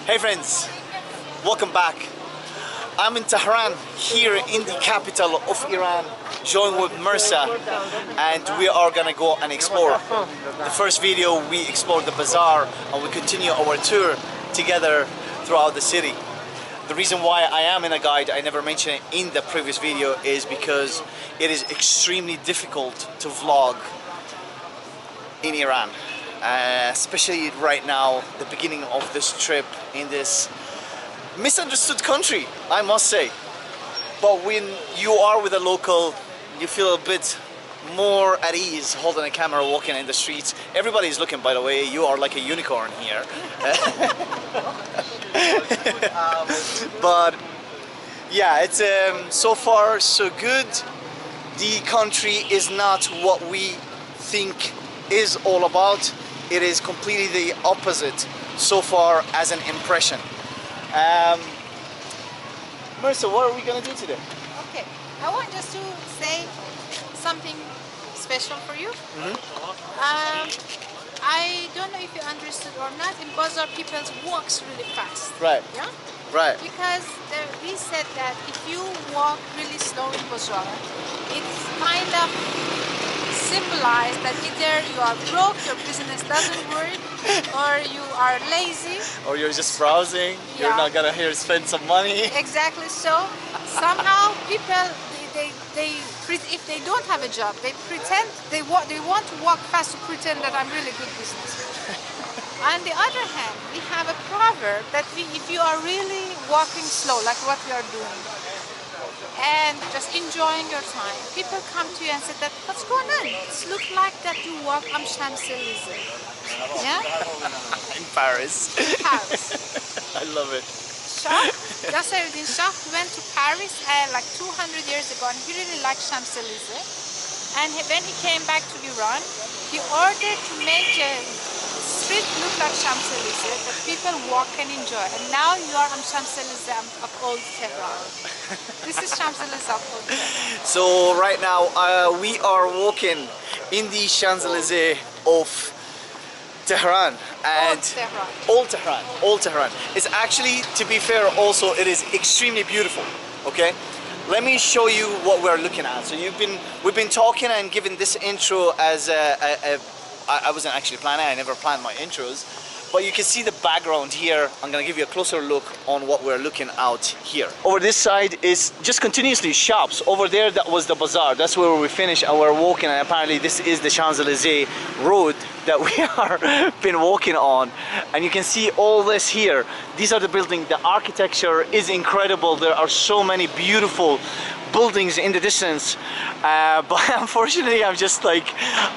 Hey friends, welcome back. I'm in Tehran, here in the capital of Iran, joined with Mirza, and we are gonna go and explore. The first video we explored the bazaar, and we continue our tour together throughout the city. The reason why I am in a guide, I never mentioned it in the previous video, is because it is extremely difficult to vlog in Iran. Especially right now, the beginning of this trip in this misunderstood country, I must say. But when you are with a local, you feel a bit more at ease holding a camera, walking in the streets. Everybody's looking, by the way. You are like a unicorn here. But yeah, it's so far so good. The country is not what we think is all about. It is completely the opposite so far as an impression. Mirza, what are we gonna do today? Okay, I want just to say something special for you. I don't know if you understood or not, in bazaar people walks really fast. Right. Yeah? Right. Because we said that if you walk really slow in bazaar, it's kind of symbolized that either you are broke, your business doesn't work, or you are lazy. Or you're just browsing, you're Yeah. not gonna here spend some money. Exactly. So somehow people, if they don't have a job, they pretend they want to walk fast to pretend that I'm really good business. On the other hand, we have a proverb that if you are really walking slow, like what we are doing, and just enjoying your time, people come to you and say that, what's going on? It looks like that you walk on Champs-Élysées. Yeah? In Paris. Paris. I love it. Shah, Nasseruddin Shah went to Paris like 200 years ago, and he really liked Champs-Élysées. And when he came back to Iran, he ordered to make a street look like Champs-Élysées that people walk and enjoy. And now you are on Champs-Élysées of old Tehran. This is Champs-Élysées of old Tehran. So right now we are walking in the Champs-Élysées of Tehran, and Old Tehran. It's actually, to be fair, also it is extremely beautiful. Okay, let me show you what we're looking at. So we've been talking and giving this intro as I wasn't actually planning. I never planned my intros, but you can see the background here. I'm gonna give you a closer look on what we're looking out here. Over this side is just continuously shops. Over there, that was the bazaar. That's where we finished and we're walking, and apparently this is the Champs-Élysées road that we are been walking on. And you can see all this here. These are the buildings. The architecture is incredible. There are so many beautiful buildings in the distance, but unfortunately I'm just like,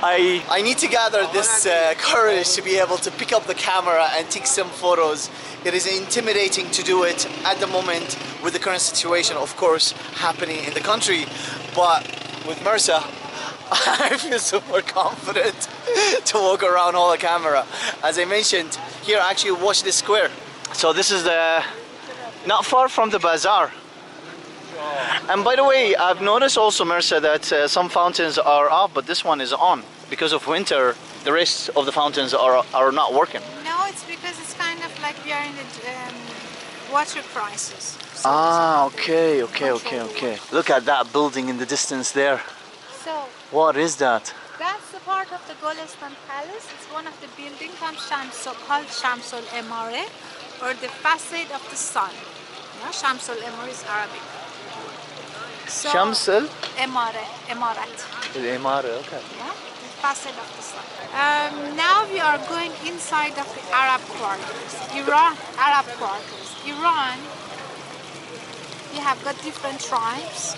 I need to gather this courage to be able to pick up the camera and take some photos. It is intimidating to do it at the moment with the current situation, of course, happening in the country, but with Mirza I feel super confident to walk around all the camera. As I mentioned, here actually watch this square. So this is not far from the bazaar. And by the way, I've noticed also, Mirza, that some fountains are off, but this one is on. Because of winter, the rest of the fountains are not working. No, it's because it's kind of like we are in the water crisis. So okay. Look at that building in the distance there. So What is that? that's the part of the Golestan Palace. It's one of the buildings called Shamsul Emare, or the facade of the sun. Yeah, Shamsul Emare is Arabic. So, Shamsul? Emarat. Emare, okay. Yeah, the facade of the sun. Now we are going inside of the Arab quarters. Arab quarters. Iran, we have got different tribes,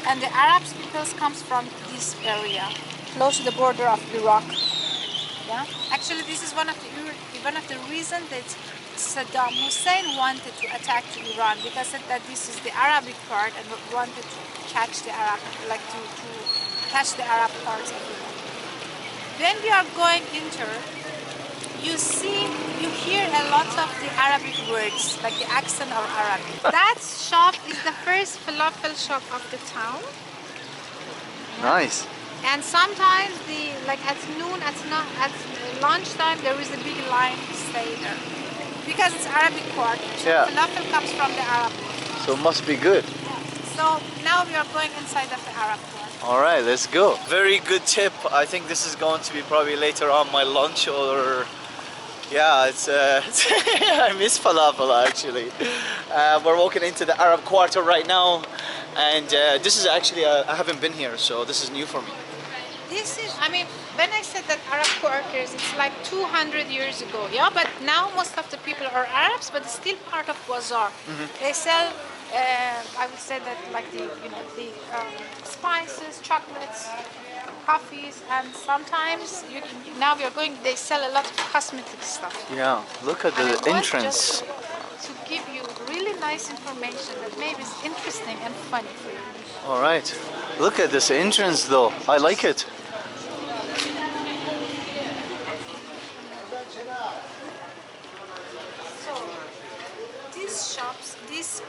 and the Arab peoples comes from this area, close to the border of Iraq. Yeah, actually, this is one of the reasons that Saddam Hussein wanted to attack to Iran, because that this is the Arabic part and wanted to catch the Arab, to catch the Arab parts of Iran. When we are going into, you hear a lot of the Arabic words, like the accent of Arabic. That shop is the first falafel shop of the town. Nice. And sometimes at noon, at lunchtime, there is a big line to stay there. because it's Arabic quarter. So Yeah. falafel comes from the Arab quarter. So it must be good. So now we are going inside of the Arab quarter. All right, let's go. Very good tip. I think this is going to be probably later on my lunch or yeah, it's I miss falafel actually. We're walking into the Arab quarter right now, and this is actually I haven't been here, so this is new for me. This is, I mean, when I said that Arab quarters, it's like 200 years ago, yeah. But now most of the people are Arabs, but it's still part of bazaar. They sell, I would say that like the spices, chocolates, coffees, and sometimes now we are going. They sell a lot of cosmetic stuff. Yeah, look at And I the want entrance. just to give you really nice information that maybe is interesting and funny for you. All right, look at this entrance though. I like it. So these shops, this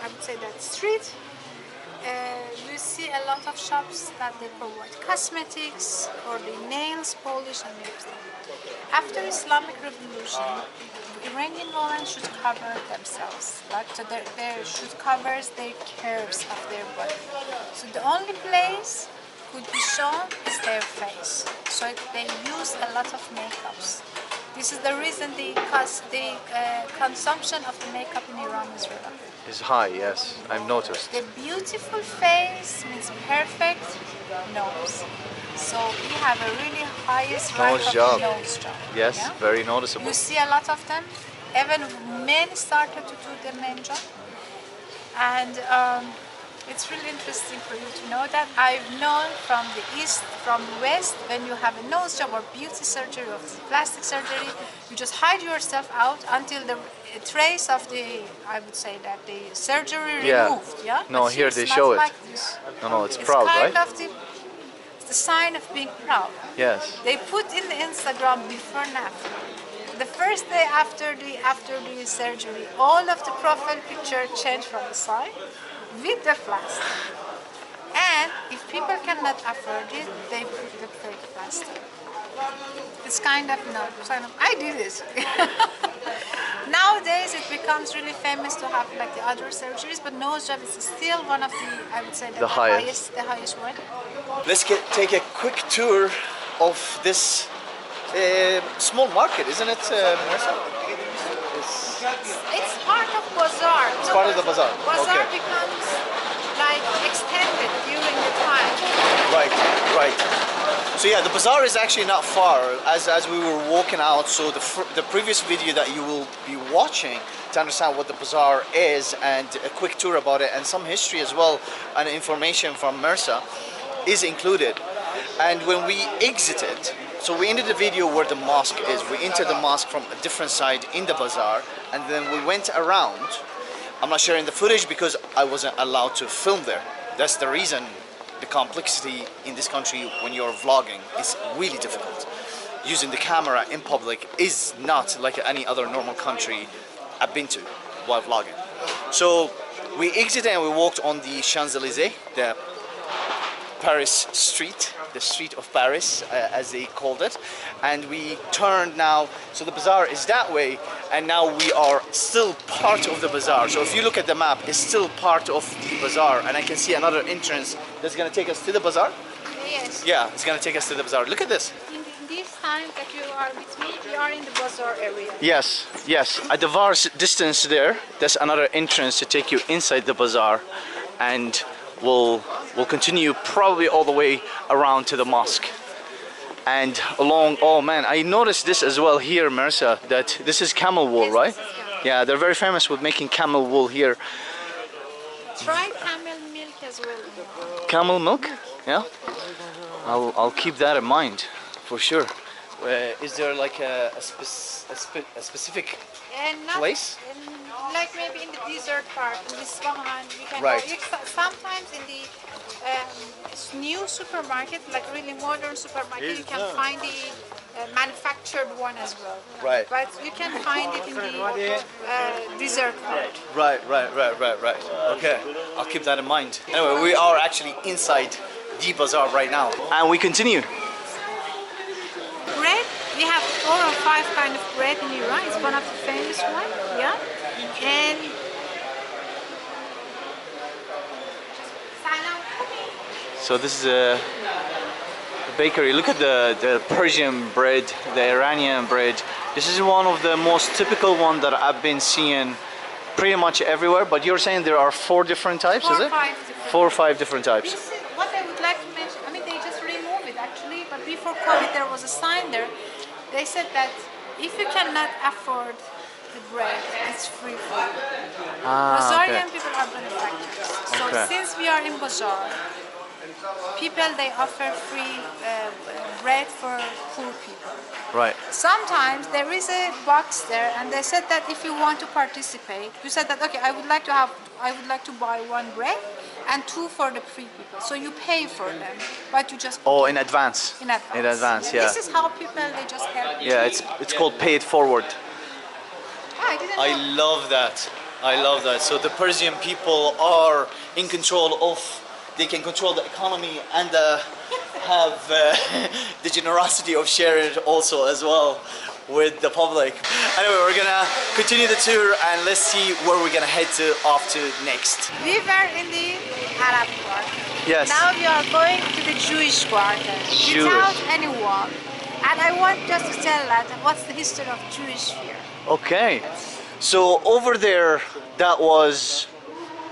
I would say that street, you see a lot of shops that they provide cosmetics or the nails, polish, and lipstick. After Islamic Revolution, Iranian women should cover themselves, right? So they should cover their curves of their body. So the only place could be shown is their face. So they use a lot of makeups. This is the reason the consumption of the makeup in Iran is really high. It's high, yes, I've noticed. The beautiful face means perfect nose. So we have a really highest rank Nose of job. nose job. Yes, yeah? very noticeable. You see a lot of them. Even men started to do the men job. And it's really interesting for you to know that I've known from the east, from the west, when you have a nose job or beauty surgery or plastic surgery, you just hide yourself out until the trace of the, I would say that the surgery removed. Yeah. No, But here it's they not show it. like this. No, it's It's proud, kind right? of the sign of being proud. Yes. They put in the Instagram before and after. The first day after the surgery, all of the profile picture changed from the side with the plaster. And if people cannot afford it, they put the fake plaster. It's kind of I do this. Nowadays it becomes really famous to have like the other surgeries, but nose job is still one of the, I would say, the highest one. Let's take a quick tour of this small market, isn't it, Marissa? It's part of bazaar. It's part of the bazaar. Bazaar Okay. becomes like extended during the time. Right, right. So yeah, the bazaar is actually not far as we were walking out. So the previous video that you will be watching to understand what the bazaar is and a quick tour about it and some history as well and information from Mirza is included. And when we exited, so we ended the video where the mosque is. We entered the mosque from a different side in the bazaar, and then we went around. I'm not sharing the footage because I wasn't allowed to film there. That's the reason. The complexity in this country when you're vlogging is really difficult. Using the camera in public is not like any other normal country I've been to while vlogging. So we exited and we walked on the Champs-Élysées, the Paris street, the street of Paris, as they called it, and we turned now, so the bazaar is that way, and now we are still part of the bazaar. So if you look at the map, it's still part of the bazaar, and I can see another entrance that's gonna take us to the bazaar. Yes. Yeah, it's gonna take us to the bazaar. Look at this. In this time that you are with me, we are in the bazaar area. Yes, yes. At the far distance there, there's another entrance to take you inside the bazaar, and we'll continue probably all the way around to the mosque. And along, oh man, I noticed this as well here, Mirza, that this is camel wool, Yes, right? this is camel. Yeah, they're very famous with making camel wool here. Try camel milk as well. Camel milk? Yeah? I'll keep that in mind, for sure. Is there like a specific And not, place? like maybe in the desert part, in this one, we can Right. go. Sometimes in the new supermarket, like really modern supermarket, you can find the manufactured one as well. Right. But you can find it in the desert part. Right. Okay, I'll keep that in mind. Anyway, we are actually inside the bazaar right now. And we continue. Bread, we have 4 or 5 kind of bread in Iran. It's one of the famous one, yeah. And so this is a bakery. Look at the Persian bread, the Iranian bread. This is one of the most typical one that I've been seeing pretty much everywhere. But you're saying there are 4 different types, is it? 4 or 5 different types. This is what I would like to mention. I mean, they just removed it actually, but before COVID there was a sign there. They said that if you cannot afford the bread, it's free for you. Bazarian people are benefactors. So since we are in bazaar, people they offer free bread for poor people. Right. Sometimes there is a box there, and they said that if you want to participate, you said that okay, I would like to buy 1 bread and 2 for the free people. So you pay for them, but you just in advance. In advance. In advance, yeah. This is how people they just help. Yeah, it's called pay it forward. I didn't I know. love that. I love that. So the Persian people are in control of. They can control the economy and have the generosity of sharing it also as well with the public. Anyway, we're gonna continue the tour and let's see where we're gonna head off to next. We were in the Arab quarter. Yes. Now we are going to the Jewish quarter without any wall. And I want just to tell that what's the history of Jewish here. Okay. So over there, that was.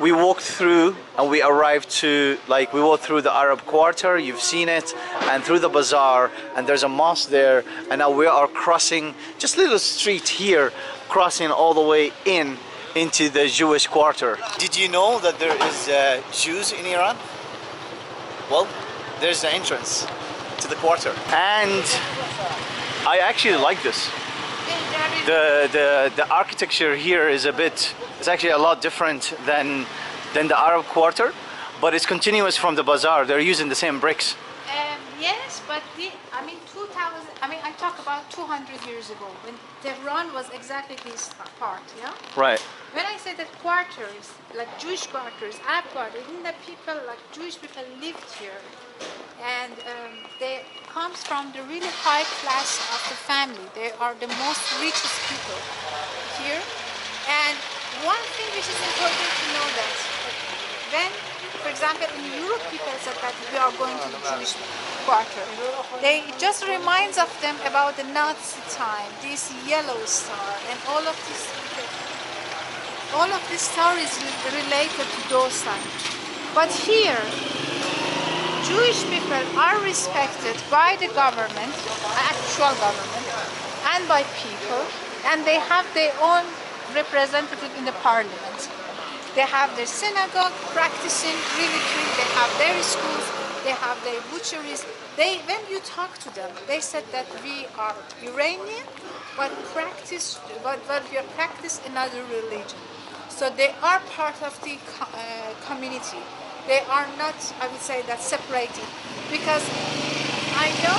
We walked through and we arrived to, we walked through the Arab Quarter, you've seen it, and through the bazaar, and there's a mosque there, and now we are crossing just a little street here, crossing all the way into the Jewish quarter. Did you know that there is Jews in Iran? Well, there's the entrance to the quarter. And I actually like this. The architecture here is it's actually a lot different than the Arab Quarter, but it's continuous from the bazaar. They're using the same bricks. Yes, but I talk about 200 years ago when Tehran was exactly this part, yeah? Right. When I say that quarters, like Jewish quarters, Arab quarters, Jewish people lived here, and they comes from the really high class of the family. They are the most richest people here. And one thing which is important to know that when, for example, in Europe, people said that we are going to the Jewish quarter. It just reminds of them about the Nazi time, this yellow star, and all of this stories related to those times. But here, Jewish people are respected by the government, actual government, and by people, and they have their own representative in the parliament. They have their synagogue practicing religion, they have their schools, they have their butcheries. When you talk to them, they said that we are Iranian, but we are practice another religion. So they are part of the community. They are not, I would say, that separated, because I know,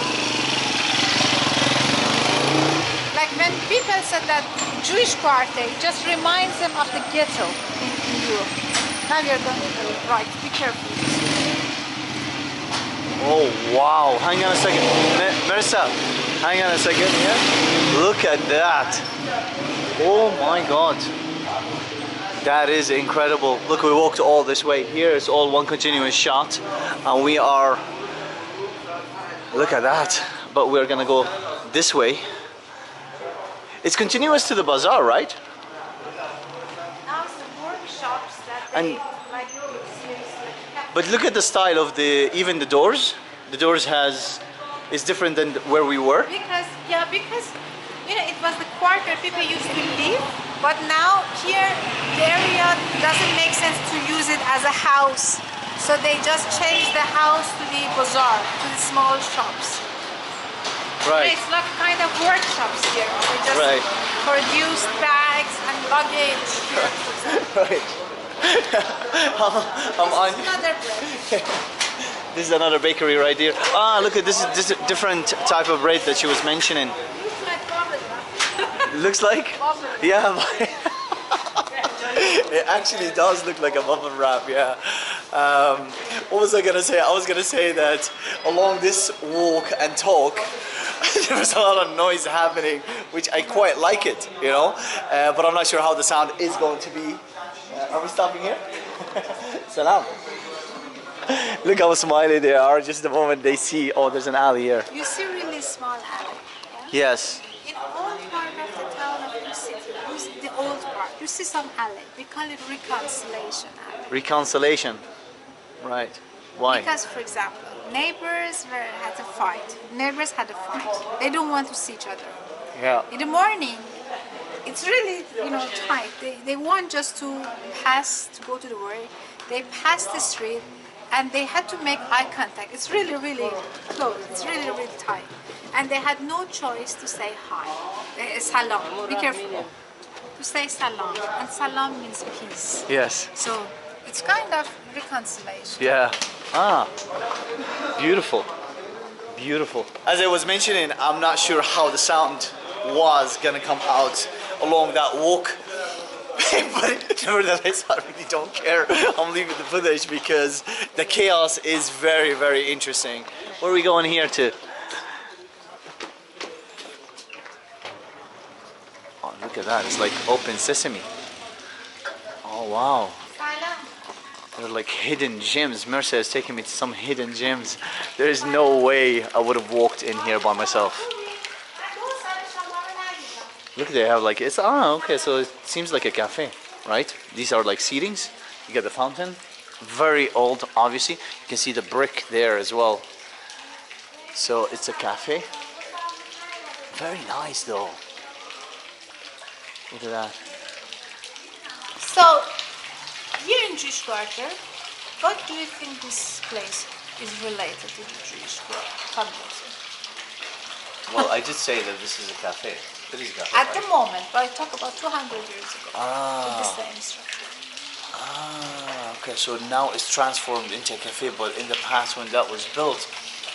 like when people said that Jewish quarter, it just reminds them of the ghetto in Europe. Now you're going to the right, be careful. Oh wow, hang on a second. Marissa, hang on a second here. Look at that. Oh my God. That is incredible. Look, we walked all this way. Here it's all one continuous shot, and we are. Look at that. But we're gonna go this way. It's continuous to the bazaar, right? Now it's the workshops that And- like. But look at the style of even the doors. The doors is different than where we were. Because it was the quarter people used to live, but now here the area doesn't make sense to use it as a house. So they just changed the house to the bazaar, to the small shops. Right. It's like kind of workshops here. They just produce bags and luggage here. Right. I'm on. Another bread. This is another bakery right here. Ah, look at this is a different type of bread that she was mentioning. Looks like bubble wrap. Looks like? Bubble. Yeah. It actually does look like a bubble wrap, yeah. What was I gonna say? I was gonna say that along this walk and talk, there was a lot of noise happening, which I quite like it, you know. But I'm not sure how the sound is going to be. Are we stopping here? Salam. Look how smiley they are just the moment they see, oh, there's an alley here. You see really small alley. Yeah? Yes. In all part of the town of the city, you see the old part, you see some alley. We call it reconciliation alley. Reconciliation. Right. Why? Because, for example, neighbors had a fight. Neighbors had a fight. They don't want to see each other. Yeah. In the morning, it's really, tight. They want just to pass, to go to the work. They pass the street and they had to make eye contact. It's really, really close. It's really, really tight. And they had no choice to say hi. Salam. Be careful. To say salam. And salam means peace. Yes. So it's kind of reconciliation. Yeah. Ah. Beautiful. Beautiful. As I was mentioning, I'm not sure how the sound was gonna come out along that walk. But nevertheless, I really don't care. I'm leaving the footage because the chaos is very, very interesting. Where are we going here to? Oh, look at that. It's like open sesame. Oh, wow. They're like hidden gems. Mercer is taking me to some hidden gems. There is no way I would have walked in here by myself. Look, they have like, it's, okay, so it seems like a cafe, right? These are like seatings. You get the fountain. Very old, obviously. You can see the brick there as well. So it's a cafe. Very nice though. Look at that. So, here in Jewish Quarter, what do you think this place is related to the Jewish community? Well, I did say that this is a cafe. It is a cafe, At right? the moment, but I talk about 200 years ago. With the same structure. Okay, so now it's transformed into a cafe, but in the past when that was built,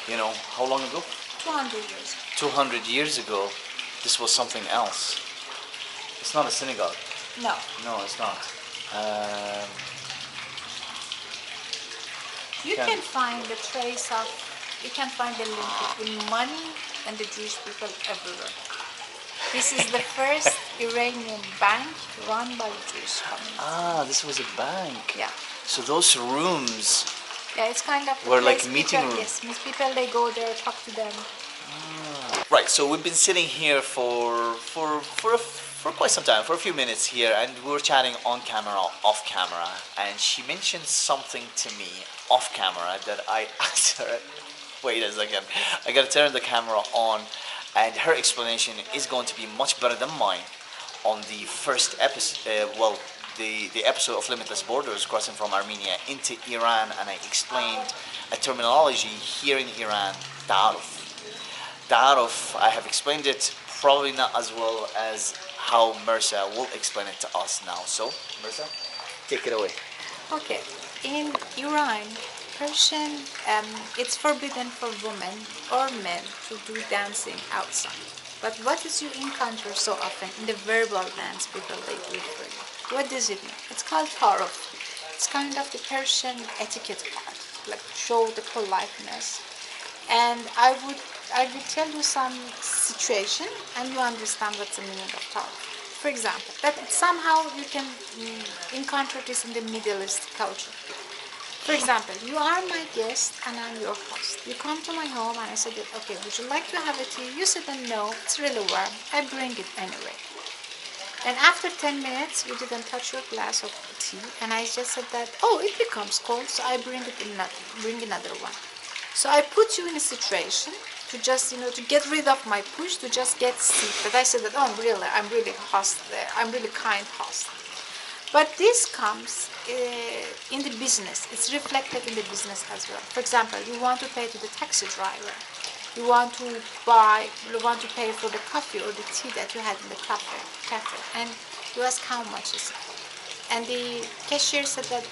how long ago? 200 years. 200 years ago, this was something else. It's not a synagogue. No. No, it's not. You can find the trace of, you can find the link between money and the Jewish people everywhere. This is the first Iranian bank run by the Jewish community. This was a bank. Yeah. So those rooms it's kind of the were like place meeting people, rooms. Yes, meet people, they go there, talk to them. Right, so we've been sitting here for quite some time, for a few minutes here, and we were chatting on camera, off camera, and she mentioned something to me off camera that I asked her, wait a second, I gotta turn the camera on, and her explanation is going to be much better than mine on the first episode, the episode of Limitless Borders, crossing from Armenia into Iran, and I explained a terminology here in Iran, ta'aruf. Ta'aruf, I have explained it probably not as well as how Mirza will explain it to us now. So, Mirza, take it away. Okay, in Iran, Persian, it's forbidden for women or men to do dancing outside. But what is you encounter so often in the verbal dance people they do for you? What does it mean? It's called taruf. It's kind of the Persian etiquette part, like show the politeness. And I would tell you some situation and you understand what's the meaning of taruf. For example, that somehow you can encounter this in the Middle East culture. For example, you are my guest and I'm your host. You come to my home and I said, okay, would you like to have a tea? You said, no, it's really warm. I bring it anyway. And after 10 minutes, you didn't touch your glass of tea and I just said that, oh, it becomes cold, so I bring another one. So I put you in a situation to just, to get rid of my push, to just get seat. But I said that, oh, I'm really kind host. But this comes in the business. It's reflected in the business as well. For example, you want to pay to the taxi driver. You want to pay for the coffee or the tea that you had in the cafe. And you ask how much is it. And the cashier said that,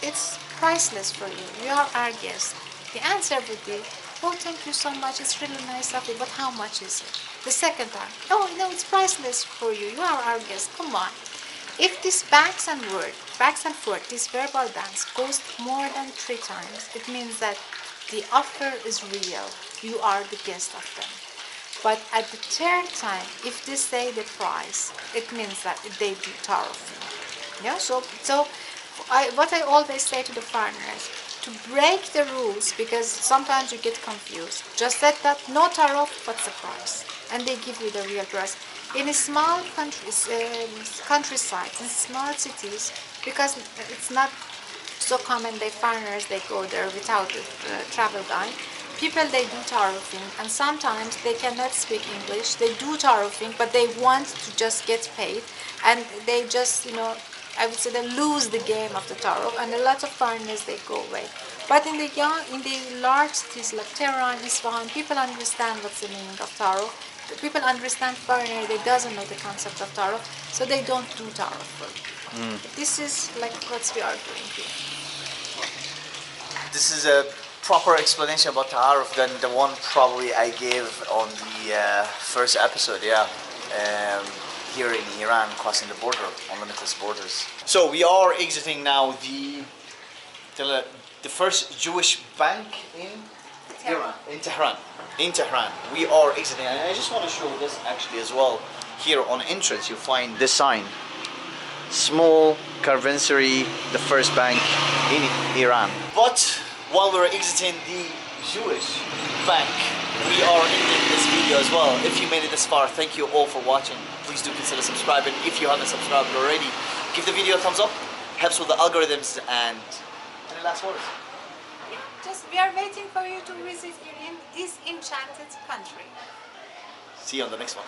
it's priceless for you. You are our guest. The answer would be, oh, thank you so much. It's really nice of you, but how much is it? The second time, oh, no, it's priceless for you. You are our guest. Come on. If this backs and forth, this verbal dance goes more than 3 times, it means that the offer is real. You are the guest of them. But at the third time, if they say the price, it means that they do tariff. Yeah, so what I always say to the foreigners, to break the rules, because sometimes you get confused, just said that no tariff, what's the price? And they give you the real price. In small countries, countrysides, in small cities, because it's not so common, the foreigners, they go there without a travel guide. People, they do tariffing, and sometimes they cannot speak English. They do tariffing, but they want to just get paid, and they just, I would say they lose the game of the tariff, and a lot of foreigners, they go away. But in the large cities like Tehran, Isfahan, people understand what's the meaning of tariff. People understand foreigner, they doesn't know the concept of tariff, so they don't do tariff. This is like what we are doing here. This is a proper explanation about ta'aruf than the one probably I gave on the first episode, here in Iran, crossing the border, unlimited borders. So we are exiting now the first Jewish bank in Iran, in Tehran. We are exiting, and I just want to show this actually as well. Here on entrance, you find this sign. Small caravansary, the first bank in Iran. But while we're exiting the Jewish bank, we are ending this video as well. If you made it this far, thank you all for watching. Please do consider subscribing. If you haven't subscribed already, give the video a thumbs up. Helps with the algorithms. And any last words? Just we are waiting for you to visit in this enchanted country. See you on the next one.